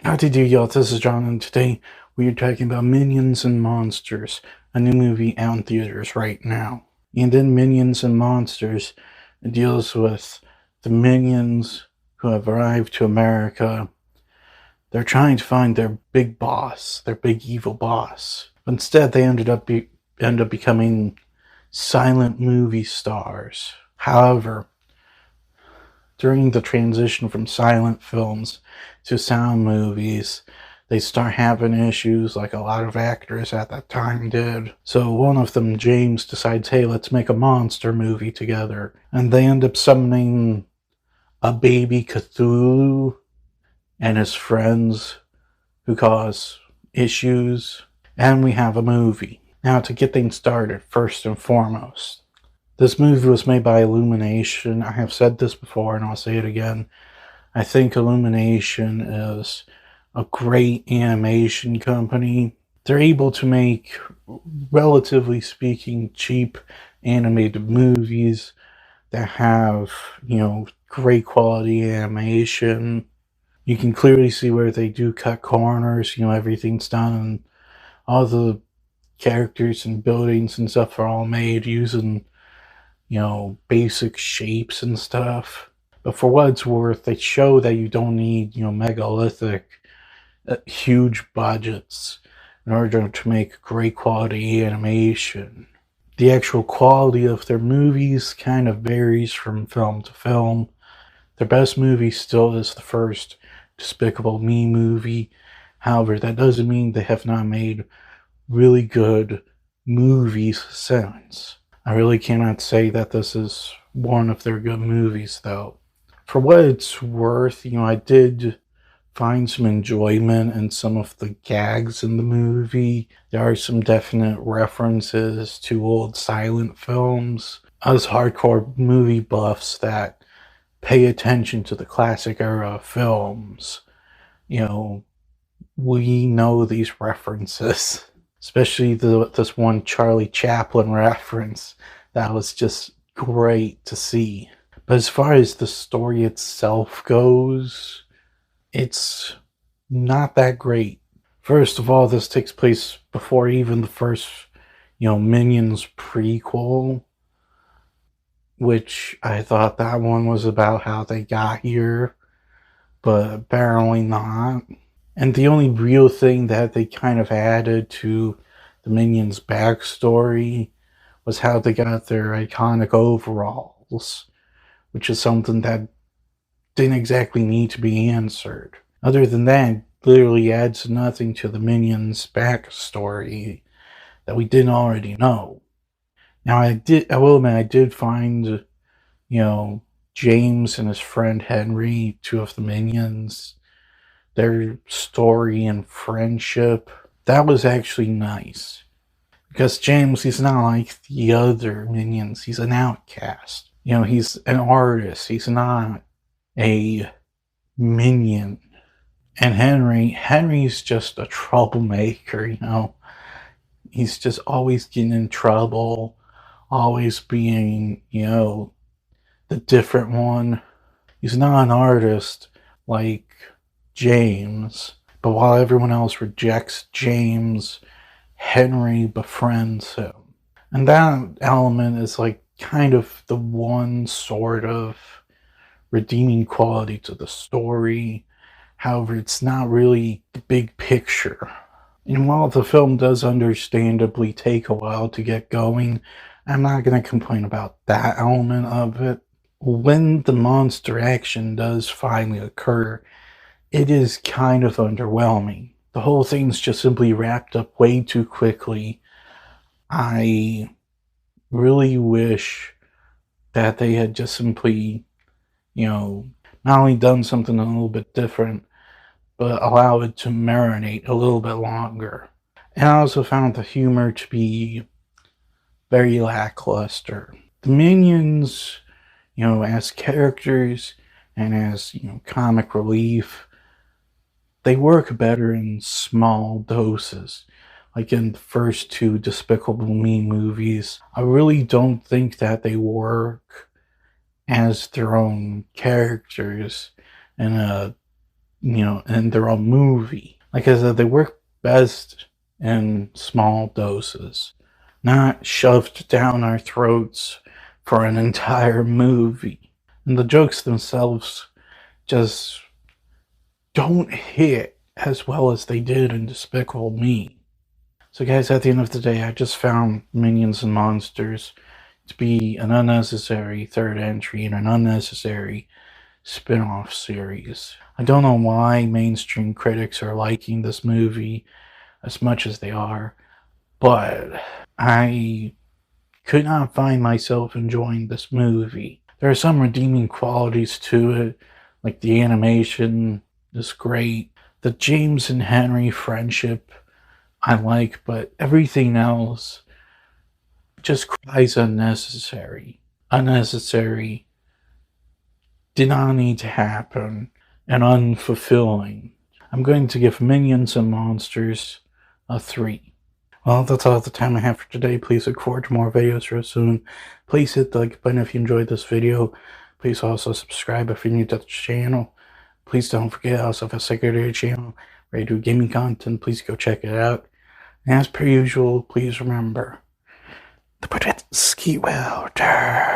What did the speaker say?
How to do, y'all? This is John, and today we are talking about Minions and Monsters, a new movie out in theaters right now. And in Minions and Monsters, it deals with the minions who have arrived to America. They're trying to find their big boss, their big evil boss. But instead, they end up becoming silent movie stars. However, during the transition from silent films to sound movies, they start having issues like a lot of actors at that time did. So one of them, James, decides, hey, let's make a monster movie together. And they end up summoning a baby Cthulhu and his friends who cause issues. And we have a movie. Now, to get things started, first and foremost, this movie was made by Illumination. I have said this before and I'll say it again. I think Illumination is a great animation company. They're able to make, relatively speaking, cheap animated movies that have, great quality animation. You can clearly see where they do cut corners, everything's done, and all the characters and buildings and stuff are all made using basic shapes and stuff. But for what it's worth, they show that you don't need, megalithic, huge budgets in order to make great quality animation. The actual quality of their movies kind of varies from film to film. Their best movie still is the first Despicable Me movie. However, that doesn't mean they have not made really good movies since. I really cannot say that this is one of their good movies, though. For what it's worth, I did find some enjoyment in some of the gags in the movie. There are some definite references to old silent films. Us hardcore movie buffs that pay attention to the classic era films, we know these references. Especially this one Charlie Chaplin reference. That was just great to see. But as far as the story itself goes, it's not that great. First of all, this takes place before even the first, Minions prequel, which I thought that one was about how they got here, but apparently not. And the only real thing that they kind of added to the Minions' backstory was how they got their iconic overalls, which is something that didn't exactly need to be answered. Other than that, it literally adds nothing to the Minions' backstory that we didn't already know. Now, I will admit, I did find, James and his friend Henry, two of the Minions, their story and friendship, that was actually nice. Because James, he's not like the other minions. He's an outcast. He's an artist. He's not a minion. And Henry's just a troublemaker, He's just always getting in trouble, always being, the different one. He's not an artist like James, but while everyone else rejects James, Henry befriends him. And that element is like kind of the one sort of redeeming quality to the story. However, it's not really the big picture. And while the film does understandably take a while to get going, I'm not going to complain about that element of it. When the monster action does finally occur, it is kind of underwhelming. The whole thing's just simply wrapped up way too quickly. I really wish that they had just simply, not only done something a little bit different, but allow it to marinate a little bit longer. And I also found the humor to be very lackluster. The Minions, as characters and as, comic relief, they work better in small doses. Like in the first two Despicable Me movies, I really don't think that they work as their own characters in a in their own movie. Like I said, they work best in small doses, not shoved down our throats for an entire movie. And the jokes themselves just don't hit as well as they did in Despicable Me. So guys, at the end of the day, I just found Minions and Monsters to be an unnecessary third entry in an unnecessary spin-off series. I don't know why mainstream critics are liking this movie as much as they are, but I could not find myself enjoying this movie. There are some redeeming qualities to it, like the animation is great. The James and Henry friendship I like, but everything else just cries unnecessary. Unnecessary, did not need to happen, and unfulfilling. I'm going to give Minions and Monsters a 3. Well, that's all the time I have for today. Please look forward to more videos real soon. Please hit the like button if you enjoyed this video. Please also subscribe if you're new to the channel. Please don't forget, I also have a secondary channel where I do gaming content. Please go check it out. And as per usual, please remember to put it ski welder.